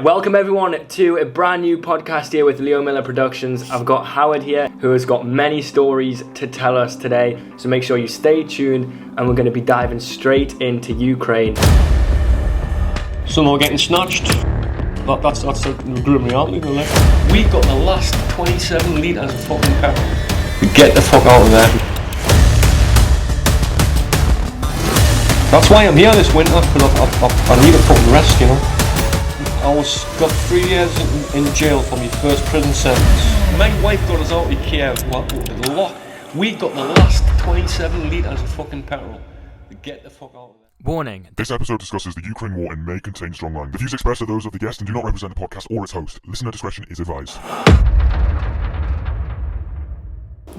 Welcome everyone to a brand new podcast here with Leo Miller Productions. I've got Howard here who has got many stories to tell us today, so make sure you stay tuned and we're going to be diving straight into Ukraine. So now getting snatched. That's the grim reality. We got the last 27 litres of fucking petrol. Get the fuck out of there. That's why I'm here this winter, because I need a fucking rest, you know. I got 3 years in jail for my first prison sentence. My wife got us out of Kiev. We got the last 27 litres of fucking petrol. Get the fuck out of there. Warning. This episode discusses the Ukraine war and may contain strong language. The views expressed are those of the guest and do not represent the podcast or its host. Listener discretion is advised.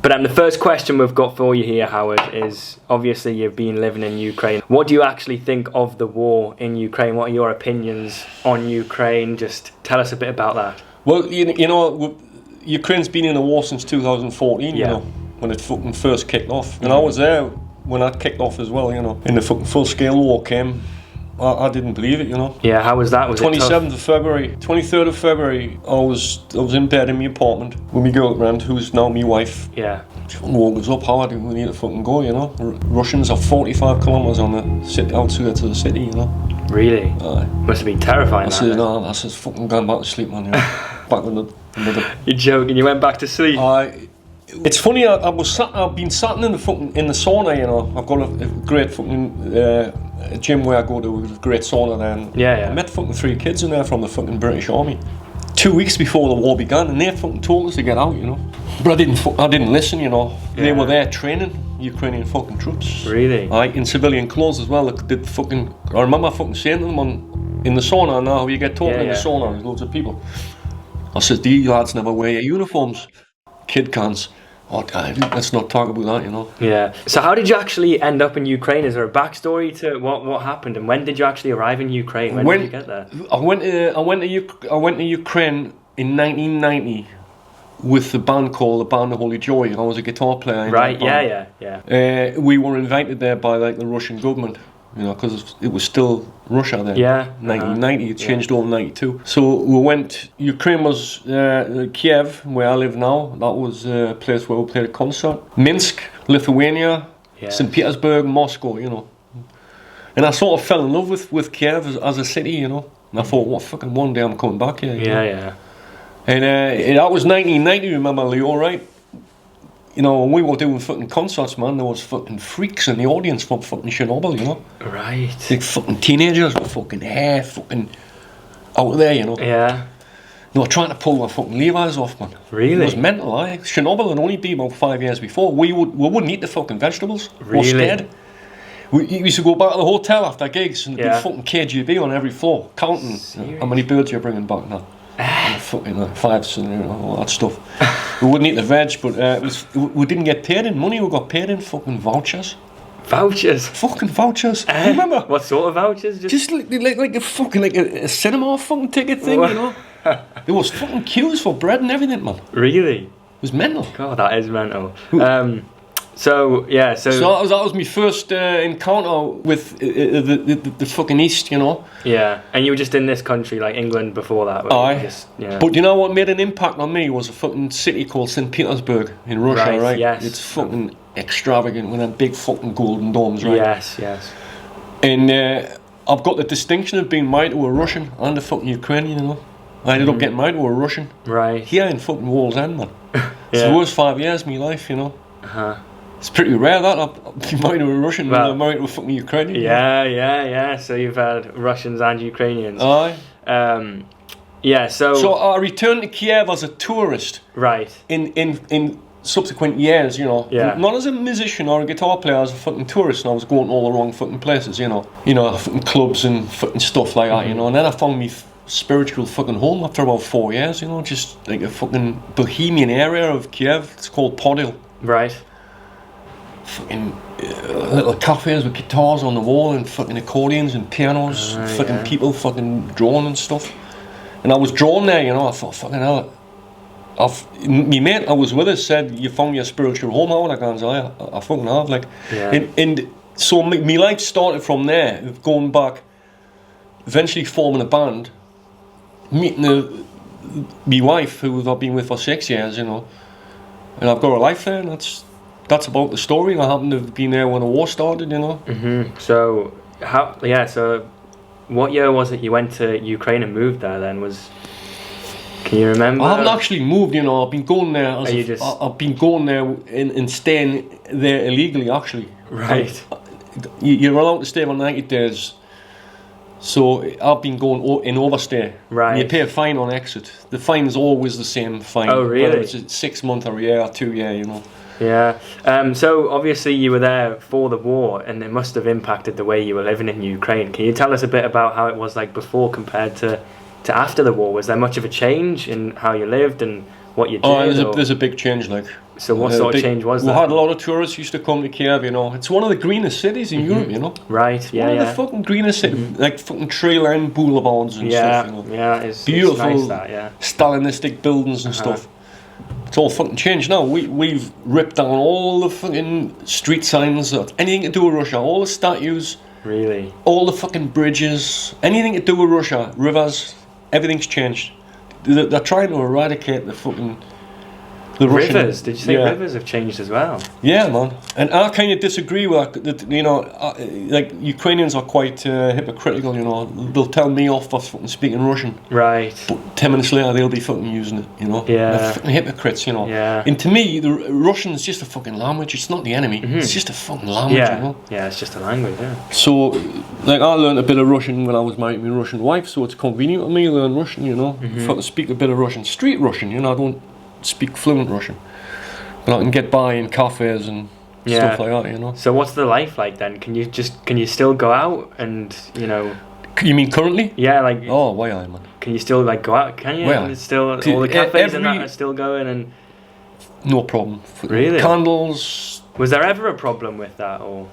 But the first question we've got for you here, Howard, is obviously you've been living in Ukraine. What do you actually think of the war in Ukraine? What are your opinions on Ukraine? Just tell us a bit about that. Well, you know, Ukraine's been in a war since 2014, you know, when it fucking first kicked off. And I was there when that kicked off as well, you know. And the fucking full-scale war came. I didn't believe it, you know. Yeah, how was that? Was 27th of February, 23rd of February, I was in bed in my apartment with my girlfriend, who's now my wife. Yeah. She woke us up, Howard, we need to fucking go, you know. Russians are 45 kilometres on the city, outskirts of the city, you know. Really? Must have been terrifying. I said, fucking going back to sleep, man, you know. Back with the You're joking, you went back to sleep? It's funny, I've been sat in the sauna, you know. I've got a great fucking gym where I go to with a great sauna there. And I met fucking 3 kids in there from the fucking British Army 2 weeks before the war began, and they fucking told us to get out, you know. But I didn't listen, you know. Yeah. They were there training Ukrainian fucking troops. Really? In civilian clothes as well. I remember fucking saying to them in the sauna, now you get talking in the sauna, there's loads of people. I said, these lads never wear your uniforms. Kid cans. Oh, let's not talk about that, you know. Yeah. So how did you actually end up in Ukraine? Is there a backstory to what happened, and when did you actually arrive in Ukraine? When did you get there? I went to Ukraine in 1990 with the band called the Band of Holy Joy. I was a guitar player. Right. Yeah. We were invited there by the Russian government, you know, because it was still Russia then. Yeah. 1990, it changed over 92. So we went, Ukraine was Kiev, where I live now. That was a place where we played a concert. Minsk, Lithuania, St. Petersburg, Moscow, you know. And I sort of fell in love with Kiev as a city, you know. And I thought, what fucking one day I'm coming back here. Yeah. And that was 1990, remember, Leo, right? You know, when we were doing fucking concerts, man, there was fucking freaks in the audience from fucking Chernobyl, you know? Right. Like fucking teenagers with fucking hair, fucking out there, you know? Yeah. They were trying to pull their fucking Levi's off, man. Really? It was mental, Chernobyl had only been about 5 years before. We wouldn't eat the fucking vegetables. Really? We were scared. We used to go back to the hotel after gigs and there'd be fucking KGB on every floor, counting how many birds you're bringing back now. Fucking fives and all that stuff. We wouldn't eat the veg, but we didn't get paid in money. We got paid in fucking vouchers. Vouchers? Fucking vouchers. Remember? What sort of vouchers? Just like a fucking a cinema fucking ticket thing, you know. There was fucking queues for bread and everything, man. Really? It was mental. God, that is mental. So that was my first encounter with the fucking East, you know. Yeah, and you were just in this country, like England, before that. But you know what made an impact on me was a fucking city called St. Petersburg in Russia, right? Yes. It's fucking extravagant with them big fucking golden domes, right? Yes. And I've got the distinction of being married to a Russian and a fucking Ukrainian, you know. I ended up getting married to a Russian. Right. Here in fucking Wall's End, man. It's the worst 5 years of my life, you know. It's pretty rare that I've been married to a Russian and I'm married to a fucking Ukrainian. Yeah. So you've had Russians and Ukrainians. Aye. So I returned to Kiev as a tourist. Right. In subsequent years, you know. Yeah. Not as a musician or a guitar player, as a fucking tourist, and I was going to all the wrong fucking places, you know. You know, fucking clubs and fucking stuff like that, you know. And then I found me spiritual fucking home after about 4 years, you know. Just like a fucking bohemian area of Kiev. It's called Podil. Right. Fucking little cafes with guitars on the wall and fucking accordions and pianos, fucking people fucking drawing and stuff. And I was drawn there, you know. I thought, fucking hell. My mate I was with us said, you found your spiritual home. I was like, I fucking have, like. And so my life started from there, going back, eventually forming a band meeting my wife, who I've been with for 6 years, you know, and I've got a life there, and that's about the story. I happen to have been there when the war started, you know. So so what year was it you went to Ukraine and moved there then? Can you remember? I haven't actually moved, you know. I've been going there I've been going there and staying there illegally, actually. Right. You're allowed to stay for 90 days. So I've been going in overstay. Right. You pay a fine on exit. The fine is always the same fine. Oh, really? Whether it's a 6 month or a year or 2 year, you know. Yeah. So obviously you were there for the war, and it must have impacted the way you were living in Ukraine. Can you tell us a bit about how it was like before compared to after the war? Was there much of a change in how you lived and what you did? Oh, there's a big change, like. So what sort of change was that? We had a lot of tourists used to come to Kiev, you know. It's one of the greenest cities in Europe, you know. Right, yeah, One of the fucking greenest cities, like fucking tree-lined boulevards and stuff, you know. Yeah, it's beautiful, it's nice that, yeah. Stalinistic buildings and stuff. It's all fucking changed now. We've ripped down all the fucking street signs, anything to do with Russia, all the statues. Really? All the fucking bridges, anything to do with Russia, rivers, everything's changed. They're trying to eradicate the fucking... rivers? Russian, did you say rivers have changed as well? Yeah, man. And I kind of disagree with that, you know, like, Ukrainians are quite hypocritical, you know. They'll tell me off for fucking speaking Russian. Right. But 10 minutes later, they'll be fucking using it, you know. Yeah. They're fucking hypocrites, you know. Yeah. And to me, the Russian is just a fucking language. It's not the enemy. It's just a fucking language, you know. Yeah, it's just a language, yeah. So, like, I learned a bit of Russian when I was married to my Russian wife, so it's convenient for me to learn Russian, you know. If I speak a bit of Russian, street Russian, you know, I don't speak fluent Russian. But I can get by in cafes and stuff like that, you know. So what's the life like then? Can you still go out and, you know... You mean currently? Yeah, like... Oh, why I, man? Can you still, like, go out? Can you? Well, and still, all the cafes and that are still going and... No problem. Really? Candles... Was there ever a problem with that, or...?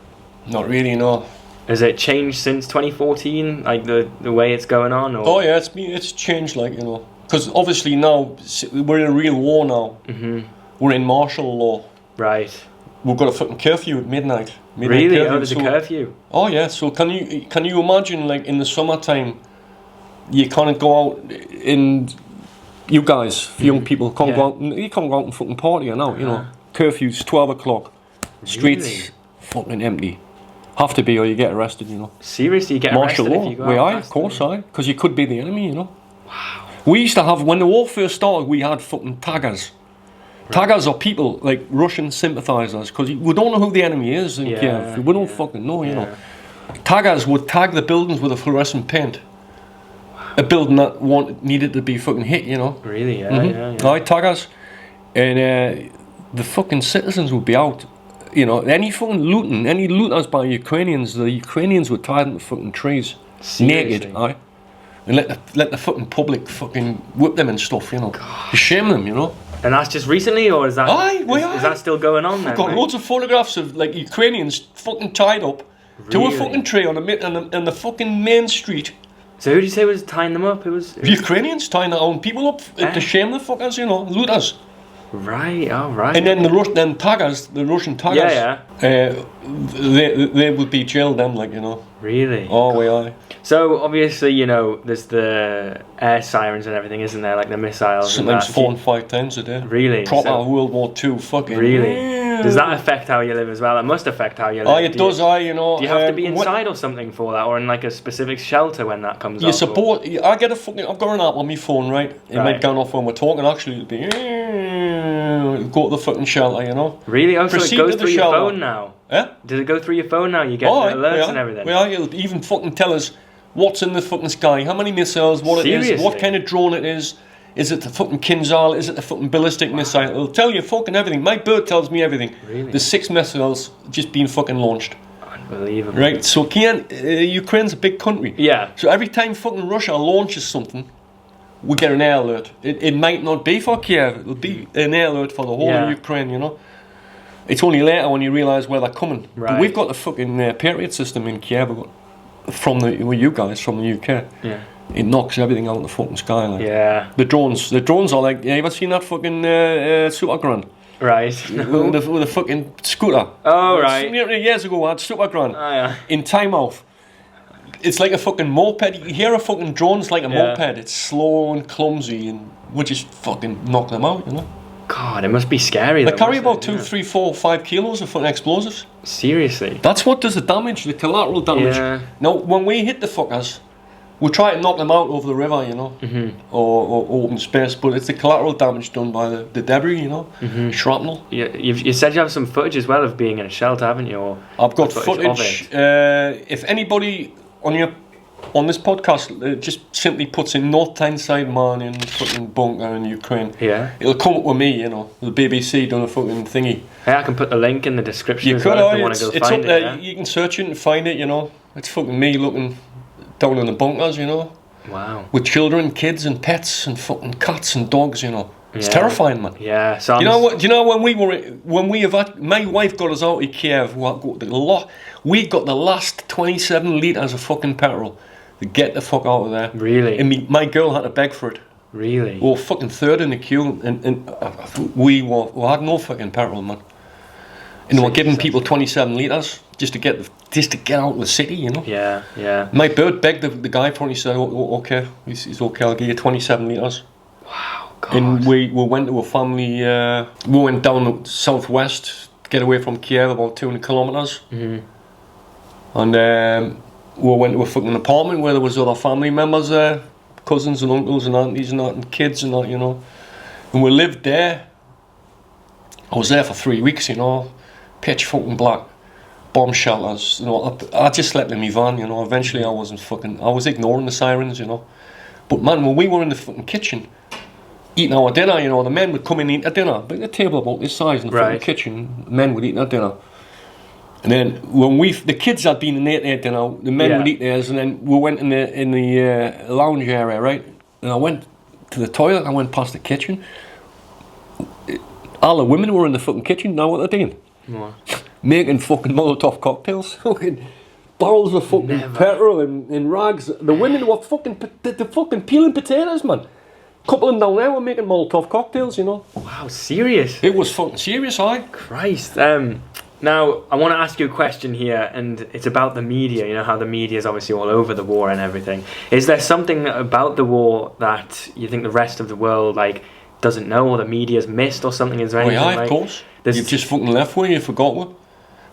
Not really, no. Has it changed since 2014, like the way it's going on? Or? Oh, yeah, it's changed, like, you know. Because obviously now, we're in a real war now. We're in martial law. Right. We've got a fucking curfew at midnight. Really? Curfew. Oh, there's a curfew? Oh, yeah. So can you imagine, like, in the summertime, you can't go out and... You guys, young people, can't go out and fucking party now, you know. Curfew's 12 o'clock. Streets fucking empty. Have to be or you get arrested, you know. Seriously, you get martial arrested law. if you go out? Of course, because you could be the enemy, you know. Wow. We used to have, when the war first started, we had fucking taggers. Taggers are people, like Russian sympathisers, because we don't know who the enemy is in Kiev. We don't fucking know, you know. Taggers would tag the buildings with a fluorescent paint. A building that needed to be fucking hit, you know. Really? Yeah. Right, taggers. And the fucking citizens would be out. You know, any fucking looting, any looters by Ukrainians, the Ukrainians would tie them to fucking trees. Seriously? Naked, right? And let the fucking public fucking whip them and stuff, you know. Shame them, you know. And that's just recently, or is that is that still going on then? I've got loads of photographs of like Ukrainians fucking tied up to a fucking tree on the fucking main street. So who did you say was tying them up? It was Ukrainians tying their own people up to shame the fuckers, you know, looters. Right, all right. And then the Russian taggers, they would be jailed then, like, you know. Really? Oh, aye. So obviously, you know, there's the air sirens and everything, isn't there? Like the missiles. Sometimes 4 and 5 times a day. Really? Proper World War II fucking. Really? Does that affect how you live as well? It must affect how you live. Oh, it does, you know. Do you have to be inside or something for that, or in like a specific shelter when that comes up? I've got an app on my phone, right? It might go off when we're talking, actually, it'll be... Go to the fucking shelter, you know. Really? Oh, so it goes through your phone now? Yeah? Does it go through your phone now? You get alerts and everything? Yeah, it'll even fucking tell us what's in the fucking sky, how many missiles, what it is, what kind of drone it is it the fucking Kinzhal, is it the fucking ballistic missile? It'll tell you fucking everything. My bird tells me everything. Really? There's 6 missiles just being fucking launched. Unbelievable. Right, so Ukraine's a big country. Yeah. So every time fucking Russia launches something, we get an air alert. It might not be for Kiev, it'll be an air alert for the whole of Ukraine, you know. It's only later when you realise where they're coming. Right. But we've got the fucking Patriot system in Kiev from you guys from the UK. Yeah. It knocks everything out of the fucking sky. Like. Yeah. The drones are like, you ever seen that fucking Super Grand? Right. No. With the fucking scooter. Oh, right. Years ago I had Super Grand. Oh, yeah. In Time Off. it's like a fucking moped. You hear a fucking drone's like a moped. It's slow and clumsy, and we just fucking knock them out, you know. God, it must be scary. They carry about 2, 3, 4, 5 kilos of fucking explosives. Seriously? That's what does the damage, the collateral damage. Yeah. Now, when we hit the fuckers, we try to knock them out over the river, you know, or open space, but it's the collateral damage done by the debris, you know, shrapnel. Yeah, you said you have some footage as well of being in a shelter, haven't you? Or I've got footage. If anybody on this podcast just simply puts in North Tyneside man in fucking bunker in Ukraine, it'll come up with me, you know. The BBC done a fucking thingy. Yeah, I can put the link in the description. You could, if you want to go find it. Yeah? You can search it and find it, you know. It's fucking me looking down in the bunkers, you know. Wow. With children, kids, and pets, and fucking cats and dogs, you know. It's terrifying, man. Yeah. So you know what? Do you know my wife got us out of Kiev. We got the last 27 litres of fucking petrol to get the fuck out of there. Really? And my girl had to beg for it. Really? We were fucking third in the queue, and we had no fucking petrol, man. And we're giving people 27 litres just to get out of the city, you know. Yeah, yeah. My bird begged the guy for it. He said, "Okay, he's okay. I'll give you 27 litres." Wow, God. And we went to a family. We went down the southwest to get away from Kiev, about 200 kilometres. And we went to a fucking apartment where there was other family members there, cousins and uncles and aunties and that, and kids and that, you know. And we lived there. I was there for 3 weeks, you know. Pitch fucking black, bomb shelters, you know. I just slept in my van, you know. Eventually I was ignoring the sirens, you know. But man, when we were in the fucking kitchen eating our dinner, you know, the men would come in and eat their dinner. But a table about this size in the fucking kitchen, the men would eat their dinner. And then when the kids had been in their dinner, the men would eat theirs, and then we went in the lounge area, right? And I went to the toilet, I went past the kitchen. All the women were in the fucking kitchen. Now what they're doing? What? Making fucking Molotov cocktails. Fucking barrels of fucking petrol and rags. The women were fucking peeling potatoes, man. Couple of them down there were making Molotov cocktails, you know. Wow, serious? It was fucking serious, aye. Christ. Now, I want to ask you a question here, and it's about the media. You know how the media is obviously all over the war and everything. Is there something about the war that you think the rest of the world, like, doesn't know, or the media's missed, or something? Is there anything? Oh yeah, of course. You've just fucking left where you forgot what.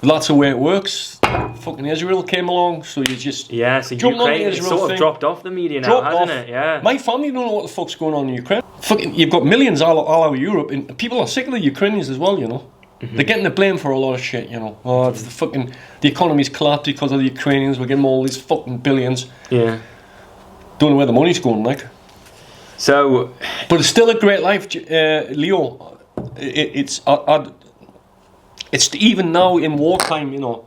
That's the way it works. Fucking Israel came along, so you just so Ukraine has sort of dropped off the media now, hasn't it? Yeah. My family don't know what the fuck's going on in Ukraine. Fucking, you've got millions all over Europe, and people are sick of the Ukrainians as well, you know. They're getting the blame for a lot of shit, you know. Oh, it's the economy's collapsed because of the Ukrainians. We're getting all these fucking billions. Yeah. Don't know where the money's going, like. So, but it's still a great life, Leo. It's even now in wartime, you know.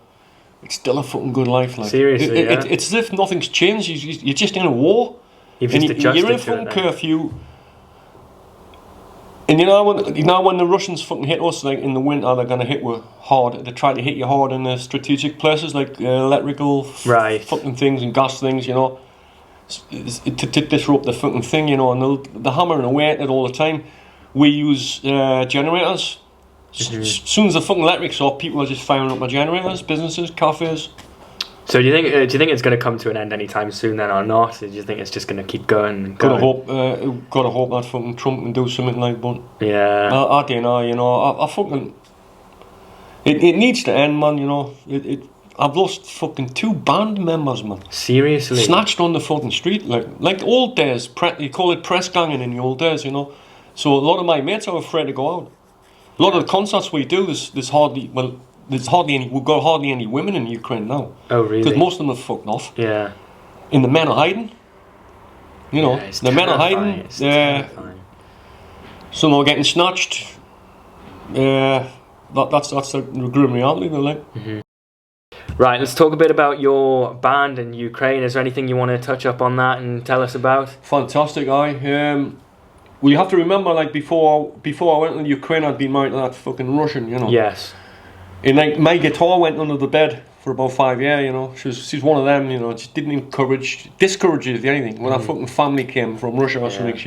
It's still a fucking good life, like. Seriously, it's as if nothing's changed. You're just in a war. You've just adjusted you're in a fucking curfew. And you know when the Russians fucking hit us, like in the winter, they're gonna hit you hard. They try to hit you hard in the strategic places, like electrical fucking things and gas things, you know, to disrupt the fucking thing, you know. And they're hammering away at it all the time. We use generators. As soon as the fucking electric's off, people are just firing up their generators, businesses, cafes. So do you think it's going to come to an end anytime soon then, or not? Or do you think it's just going to keep going and going? Gotta hope that fucking Trump can do something like, but yeah, I don't know, you know. I fucking it needs to end, man. You know, I've lost fucking 2 band members, man. Seriously, snatched on the fucking street, like old days. You call it press ganging in the old days, you know. So a lot of my mates are afraid to go out. A lot of the concerts we do, there's hardly any. We've got hardly any women in Ukraine now. Oh really? Because most of them have fucked off. Yeah. And the men are hiding. You know, the men are hiding. It's terrifying. Some are getting snatched. That's the grim reality, like. Right, let's talk a bit about your band in Ukraine. Is there anything you want to touch up on that and tell us about? Fantastic, well, you have to remember, like, before I went to Ukraine, I'd been married to that fucking Russian, you know. Yes. And, like, my guitar went under the bed for about 5 years, you know. She's one of them, you know. She didn't discourage it, if anything. When our fucking family came from Russia or something,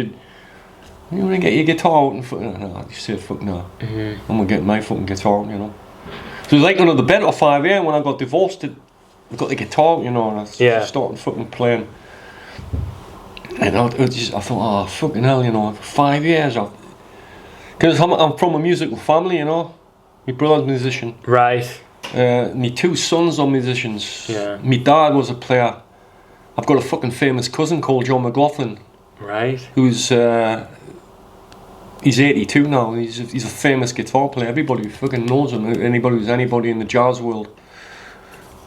you want to get your guitar out and fucking... No, she said, fuck no. I'm going to get my fucking guitar out, you know. So it was like under the bed for 5 years. When I got divorced, got the guitar, you know, and I started fucking playing. And I thought, oh, fucking hell, you know, 5 years. Because I'm from a musical family, you know. My brother's a musician. Right. My 2 sons are musicians. Yeah. My dad was a player. I've got a fucking famous cousin called John McLaughlin. Right. Who's he's 82 now. He's a famous guitar player. Everybody fucking knows him. Anybody who's anybody in the jazz world.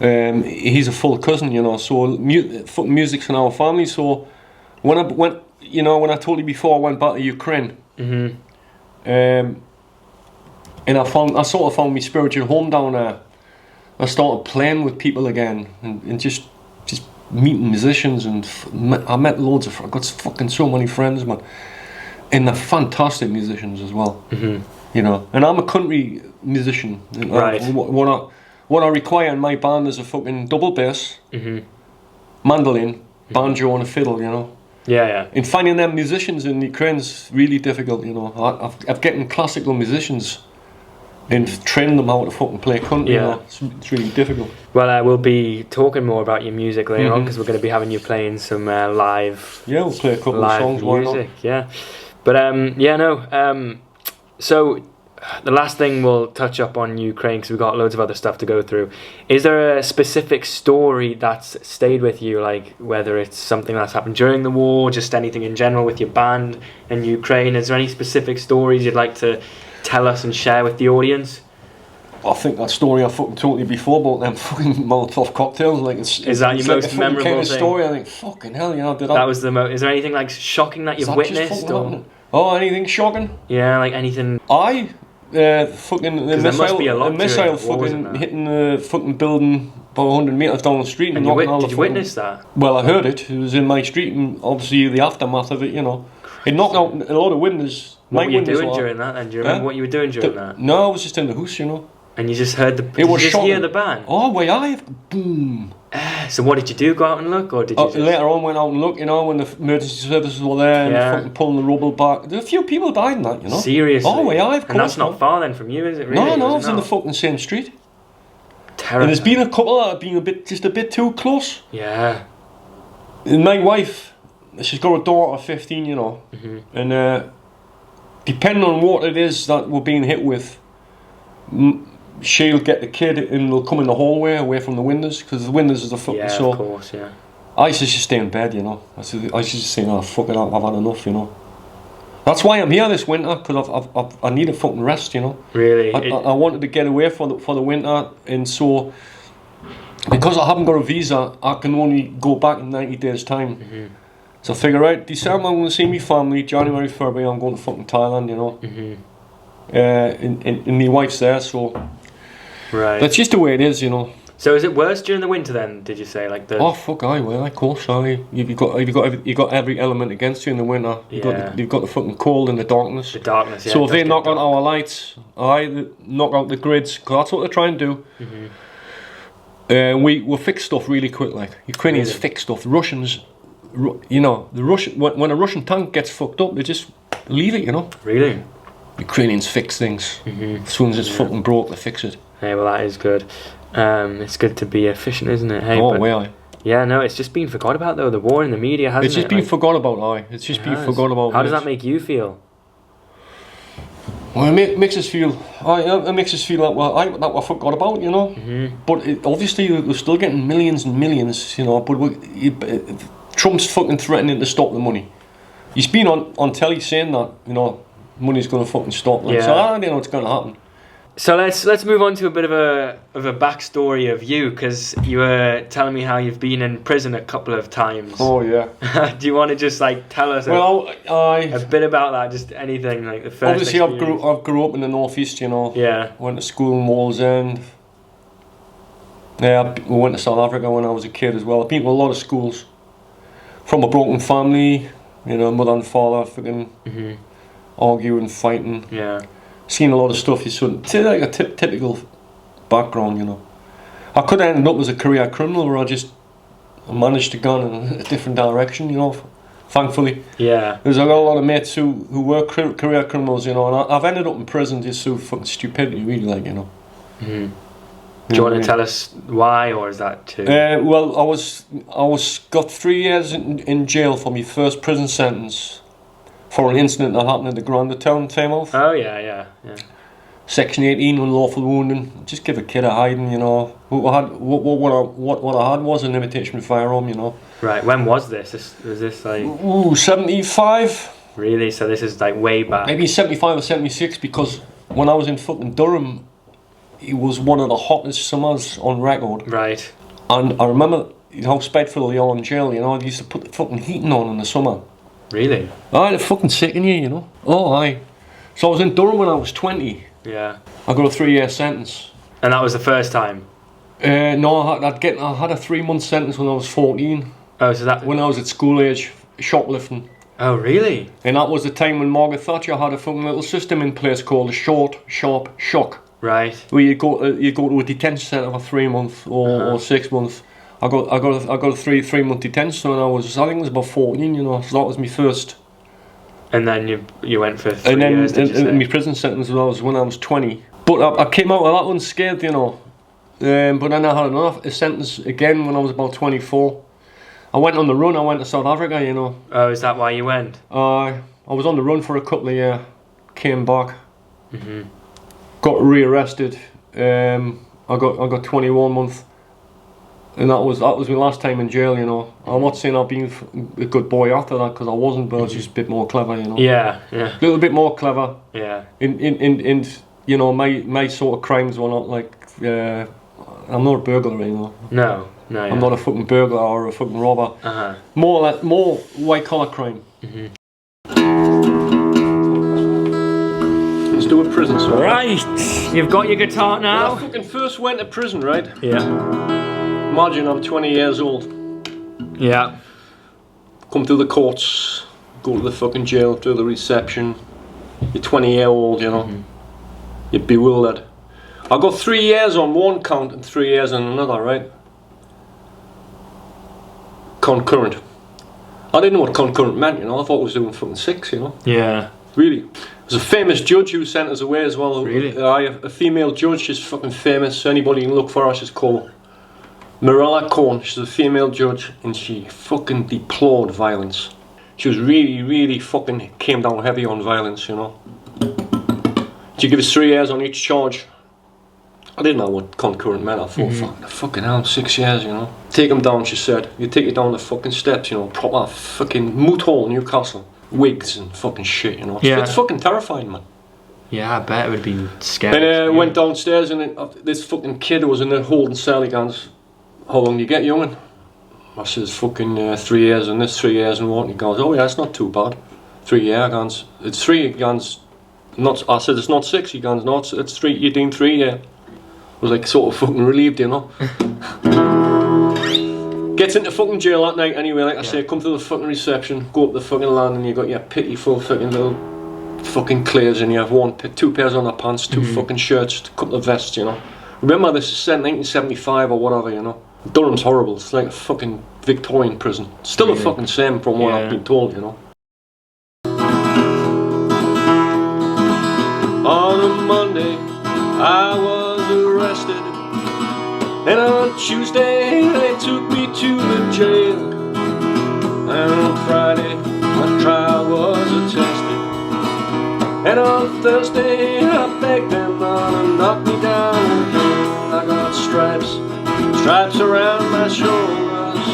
He's a full cousin, you know. So fucking music's in our family. So when I told you before I went back to Ukraine, and I sort of found my spiritual home down there. I started playing with people again, and just meeting musicians, and I met loads of. I got fucking so many friends, man, and they're fantastic musicians as well. You know, and I'm a country musician. Right. What I require in my band is a fucking double bass, mandolin, banjo, and a fiddle. You know. Yeah. And finding them musicians in Ukraine's really difficult. You know, I've getting classical musicians and training them how to fucking play country. You know, it's really difficult. Well, we'll be talking more about your music later on, because we're going to be having you playing some live. Yeah, we'll play a couple of songs. Music, yeah. But so the last thing we'll touch up on Ukraine, because we've got loads of other stuff to go through. Is there a specific story that's stayed with you, like whether it's something that's happened during the war, just anything in general with your band and Ukraine? Is there any specific stories you'd like to tell us and share with the audience? I think that story I fucking told you before about them fucking Molotov cocktails, like is that your most memorable kind of thing? Story? I think fucking hell, you know. That was the most. Is there anything like shocking that you've witnessed? Oh, anything shocking? Yeah, like anything. Fucking the missile fucking hitting the fucking building about 100 metres down the street and knocking all the. Did you witness that? Well, I heard it. It was in my street, and obviously the aftermath of it, you know. It knocked out a lot of windows. What were you doing during that then? Do you remember what you were doing during that? No, I was just in the house, you know. And you just heard did you just hear the bang? Oh, way I boom. So what did you do? Go out and look, or did you? Later on, went out and looked. You know, when the emergency services were there and fucking pulling the rubble back. There were a few people died in that, you know. Seriously. Oh, way I. And that's not far then from you, is it? Really? No, it's in the fucking same street. Terrible. And there's been a couple that have been just a bit too close. Yeah. And my wife, she's got a daughter of 15, you know, and depending on what it is that we're being hit with, she'll get the kid and they'll come in the hallway away from the windows, because the windows is the fucking of course, yeah. I used to just stay in bed, you know. I used to just say, oh, fuck it, I've had enough, you know. That's why I'm here this winter, because I need a fucking rest, you know. Really? I wanted to get away for the winter, and so because I haven't got a visa, I can only go back in 90 days' time. So I figure out December I'm going to see my family. January, February I'm going to fucking Thailand, you know. And my wife's there, so that's just the way it is, you know. So is it worse during the winter then? Did you say like the? Oh fuck, of course, you've got every element against you in the winter. You've got the fucking cold and the darkness. The darkness. Yeah, so if they knock out our lights, knock out the grids, because that's what they're trying to do. We'll fix stuff really quick. Like Ukrainians fix stuff. Russians. You know, when a Russian tank gets fucked up, they just leave it, you know. Really? Ukrainians fix things. As soon as it's fucking broke, they fix it. Hey, well, that is good. It's good to be efficient, isn't it? Hey, yeah, no, it's just been forgot about though. The war in the media hasn't. It's just been forgot about. It's just been forgot about. How does that make you feel? Well, it makes us feel. It makes us feel like that I forgot about, you know. But obviously we're still getting millions and millions, you know. But Trump's fucking threatening to stop the money. He's been on telly saying that, you know, money's going to fucking stop. Like, so I don't know what's going to happen. So let's move on to a bit of a backstory of you, because you were telling me how you've been in prison a couple of times. Oh yeah. Do you want to just like tell us a bit about that? Just anything like the first. Obviously, I grew up in the northeast, you know. Yeah. Went to school in Wallsend. Yeah, we went to South Africa when I was a kid as well. I've been to a lot of schools. From a broken family, you know, mother and father fucking arguing, fighting. Yeah. Seen a lot of stuff. It's like a typical background, you know. I could have ended up as a career criminal, where I managed to go in a different direction, you know. Thankfully. Yeah. There's a lot of mates who were career criminals, you know, and I've ended up in prison just through fucking stupidity, really, like, you know. Do you want to tell us why, or is that too? Well, I got 3 years in jail for my first prison sentence for an incident that happened in the Granda Town, Tamworth. Oh yeah. Section 18, unlawful wounding. Just give a kid a hiding, you know. What I had was an imitation firearm, you know. Right. When was this? Was this like? 75. Really? So this is like way back. Maybe 75 or 76, because when I was in fucking Durham, it was one of the hottest summers on record. Right. And I remember how spiteful they are in jail, you know. They used to put the fucking heating on in the summer. Really? Aye, they're fucking sicken you, you know. Oh, aye. So I was in Durham when I was 20. Yeah. I got a 3-year sentence. And that was the first time? No, I had a 3-month sentence when I was 14. Oh, so that... When I was at school age, shoplifting. Oh, really? And that was the time when Margaret Thatcher had a fucking little system in place called a short, sharp shock. Right. Where you go to a detention centre for 3 months or 6 months. I got a 3-month detention when I think it was about 14, you know. So that was my first. And then you went for 3 years. And my prison sentence was when I was 20. But I came out of that unscathed, you know. But then I had another sentence again when I was about 24. I went on the run. I went to South Africa, you know. Oh, is that why you went? I was on the run for a couple of years. Came back. Got rearrested. I got 21 months. And that was my last time in jail, you know. I'm not saying I've been a good boy after that, because I wasn't, but I was just a bit more clever, you know. Yeah. A little bit more clever. Yeah. In you know, my sort of crimes were not like, I'm not a burglar, you know. No. I'm not a fucking burglar or a fucking robber. More white collar crime. Let's do a prison story. Right, you've got your guitar now. When I fucking first went to prison, right? Yeah. Imagine I'm 20 years old. Yeah. Come through the courts, go to the fucking jail, do the reception. You're 20-year-old, you know. You're bewildered. I got 3 years on one count and 3 years on another, right? Concurrent. I didn't know what concurrent meant, you know. I thought I was doing fucking 6, you know. Yeah. Really. There's a famous judge who sent us away as well. Really? A female judge. She's fucking famous. Anybody can look for her. She's called Mirella Cohn. She's a female judge, and she fucking deplored violence. She was really fucking came down heavy on violence, you know. She gave us 3 years on each charge. I didn't know what concurrent meant. I thought, fucking hell, 6 years, you know. Take them down, she said. You take it down the fucking steps, you know. Proper fucking moot hall, Newcastle. Wigs and fucking shit, you know. Yeah. It's fucking terrifying, man. Yeah, I bet it would be scary. And went downstairs, and this fucking kid was in there holding cell. He goes, how long do you get, young'un? I says, fucking 3 years and this, 3 years and what? He goes, oh yeah, it's not too bad. 3 years, guns. It's 3, guns. Not. I said, it's not 6, he goes, no, it's 3, you're doing 3, yeah. I was like sort of fucking relieved, you know. Gets into fucking jail that night anyway, like I say, come to the fucking reception, go up the fucking land, and you got your pitiful fucking little fucking clears, and you have 2 pairs on the pants, 2 fucking shirts, a couple of vests, you know. Remember, this is set in 1975 or whatever, you know. Durham's horrible, it's like a fucking Victorian prison. Still a fucking same from what I've been told, you know. On a Monday, I was arrested, and on Tuesday they took me to the jail, and on Friday my trial was attested, and on Thursday I begged them not to knock me down again. I got stripes around my shoulders,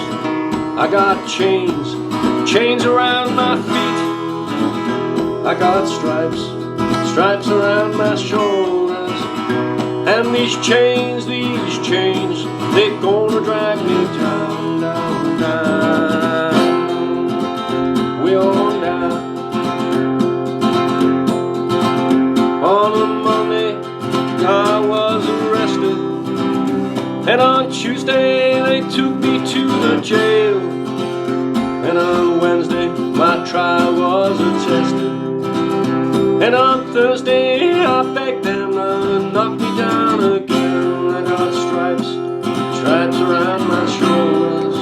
I got chains around my feet, I got stripes around my shoulders, and these chains, they gonna drag me down, way on down. On a Monday, I was arrested, and on Tuesday they took me to the jail, and on Wednesday my trial was attested, and on Thursday I begged them to knock me down again. I got stripes around my shoulders,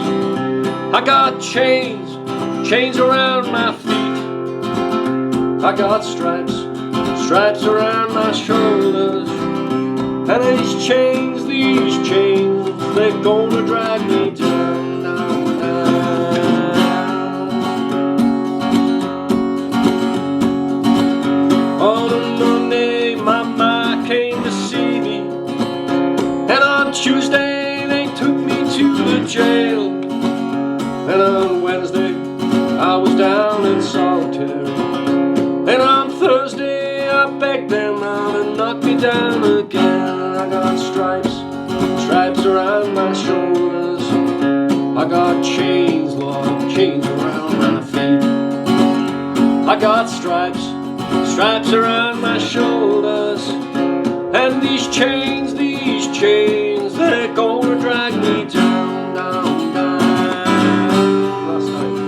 I got chains around my feet, I got stripes around my shoulders, and these chains these chains, they're gonna drag me down, down, down. On a Monday, my ma came to see me, and on Tuesday they took me to the jail, and on Wednesday I was down in solitary, and on Thursday I begged them out and knocked me down again. I got stripes, stripes around my shoulders. I got chains, Lord, chains around my feet. I got stripes, stripes around my shoulders. And these chains, they're gonna drag me down, down, down. Last night.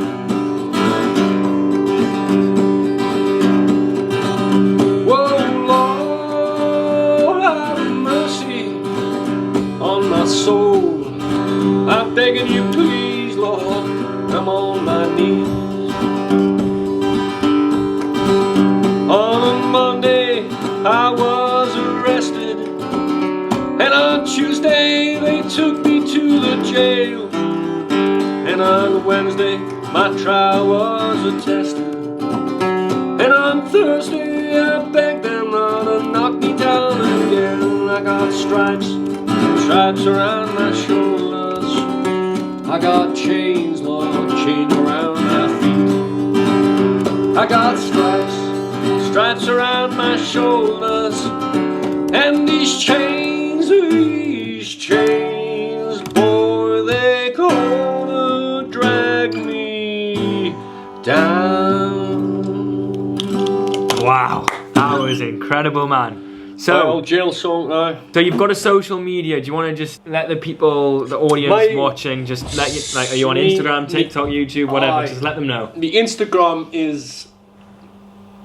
Whoa, Lord, have mercy on my soul. I'm begging you, please, Lord, I'm on my knees. On a Monday, I was arrested, and on Tuesday they took me to the jail, and on Wednesday my trial was attested, and on Thursday I begged them not to knock me down again. I got stripes, stripes around my shoulders. I got chains, Lord, chains around my feet. I got stripes, stripes around my shoulders. And these chains, boy, they gonna drag me down. Wow, that was incredible, man. So, jail song now. So you've got a social media. Do you want to just let the people, the audience watching, just let you, like, are you on Instagram, TikTok, YouTube, whatever? Just let them know. The Instagram is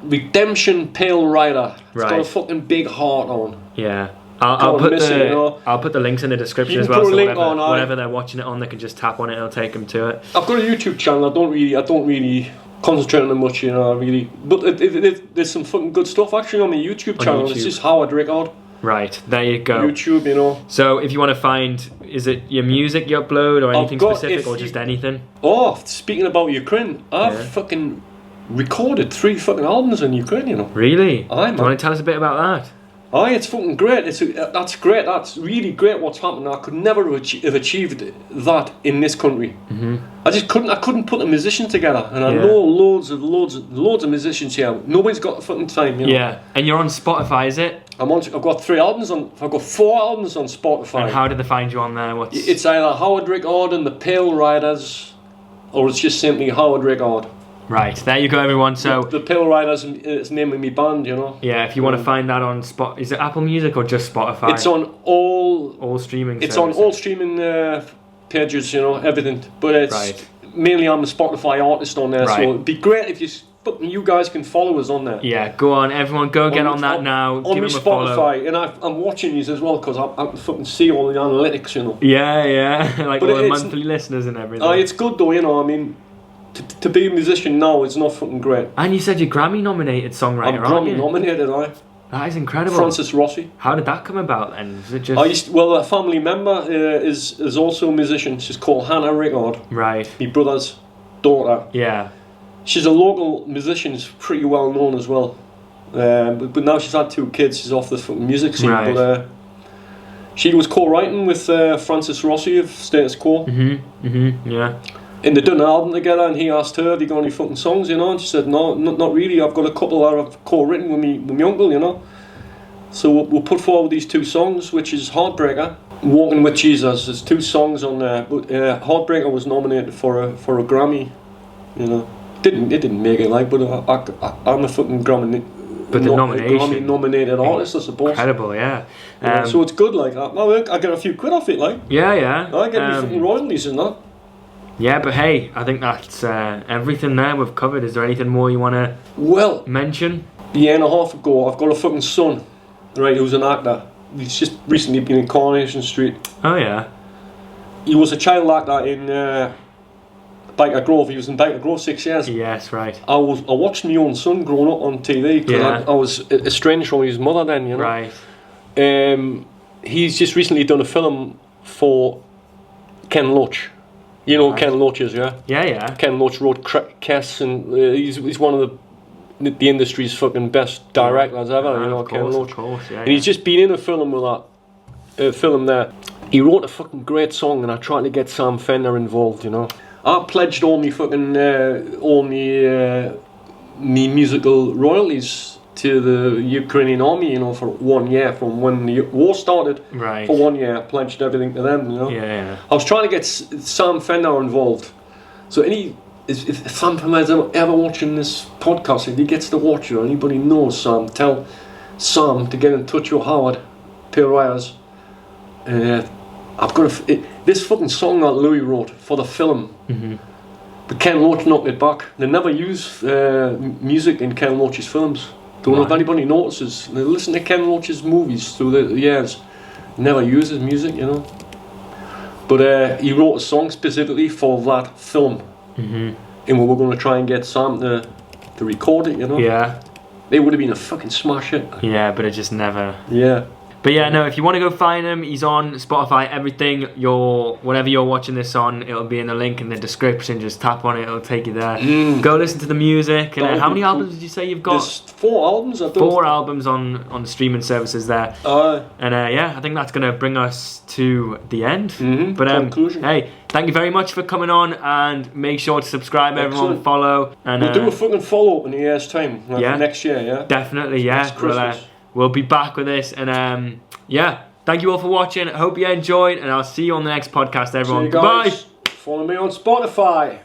Redemption Pale Rider. It's got a fucking big heart on. Yeah. I'll put the links in the description as well, so whatever they're watching it on, they can just tap on it and it'll take them to it. I've got a YouTube channel. I don't really concentrate on it much, you know, really. But there's some fucking good stuff actually on my YouTube channel. It's just Howard Rickard. Right, there you go. YouTube, you know. So if you want to find, is it your music you upload or anything specific or just anything? Oh, speaking about Ukraine, I've fucking recorded 3 fucking albums in Ukraine, you know. Really? Do you want to tell us a bit about that? Aye, it's fucking great. That's great. That's really great. What's happening? I could never have achieved that in this country. Mm-hmm. I couldn't put a musician together, and I know loads of musicians here. Nobody's got the fucking time. You know? Yeah, and you're on Spotify, is it? I've got 4 albums on Spotify. And how did they find you on there? It's either Howard Rickard and the Pale Riders, or it's just simply Howard Rickard. Right, there you go, everyone. So the Pale Riders is the name of my band, you know. Yeah, if you want to find that on is it Apple Music or just Spotify? It's on all streaming. It's services. On all streaming pages, you know, everything. But it's mainly I'm a Spotify artist on there, so it'd be great if you guys can follow us on there. Yeah, go on, everyone, get on that now. On my Spotify, and I'm watching these as well because I can fucking see all the analytics, you know. Yeah, like all the monthly listeners and everything. It's good though, you know. I mean, to be a musician now, it's not fucking great. And you said you're Grammy-nominated songwriter, aren't you? I'm Grammy-nominated, That is incredible. Francis Rossi. How did that come about then? Was it just... a family member is also a musician. She's called Hannah Rickard. Right. My brother's daughter. Yeah. She's a local musician. She's pretty well known as well. But now she's had 2 kids. She's off the fucking music scene. Right. But she was co-writing with Francis Rossi of Status Quo. Yeah. And they done an album together, and he asked her, have you got any fucking songs, you know? And she said, no, not really. I've got a couple that I've co-written with my uncle, you know? So we'll put forward these 2 songs, which is Heartbreaker, Walking with Jesus. There's 2 songs on there, but Heartbreaker was nominated for a Grammy, you know? It didn't make it, like, but I'm a fucking Grammy nominated artist, I suppose. Incredible, yeah. So it's good, like that. I get a few quid off it, like. Yeah. I get me fucking royalties and that. Yeah, but hey, I think that's everything there we've covered. Is there anything more you want to mention? A year and a half ago, I've got a fucking son, right, who's an actor. He's just recently been in Coronation Street. Oh, yeah. He was a child actor in Biker Grove. He was in Biker Grove 6 years. Yes, right. I watched my own son growing up on TV because I was estranged from his mother then, you know. Right. he's just recently done a film for Ken Loach. You know Ken Loach is, yeah? Yeah. Ken Loach wrote Kess, and he's one of the industry's fucking best directors ever, you know, Ken Loach. Of course, yeah. And he's just been in a film with that film there. He wrote a fucking great song, and I tried to get Sam Fender involved, you know. I pledged all me fucking, me musical royalties to the Ukrainian army, you know, for 1 year from when the war started. Right. For 1 year, I pledged everything to them, you know. Yeah. I was trying to get Sam Fender involved. So if Sam Fender's ever watching this podcast, if he gets to watch it or anybody knows Sam, tell Sam to get in touch with Howard Pires. I've got this fucking song that Louis wrote for the film. Mm-hmm. But Ken Loach knocked it back. They never use music in Ken Loach's films. Don't know if anybody notices. They listen to Ken Loach's movies through the years. He never uses music, you know. But he wrote a song specifically for that film. Mm-hmm. And we were going to try and get Sam to record it, you know. Yeah. It would have been a fucking smash hit. Yeah, but it just never. Yeah. But yeah, no, if you want to go find him, he's on Spotify, everything, whatever you're watching this on, it'll be in the link in the description, just tap on it, it'll take you there. Go listen to the music, and how many albums did you say you've got? There's 4 albums, I think. 4 albums on the streaming services there. And yeah, I think that's going to bring us to the end. But conclusion. Hey, thank you very much for coming on, and make sure to subscribe, everyone, follow. And we'll do a fucking follow-up in a year's time, next year, yeah? Definitely, yeah. Next Christmas. We'll be back with this, and yeah, thank you all for watching. I hope you enjoyed, and I'll see you on the next podcast, everyone. See you guys. Goodbye. Follow me on Spotify.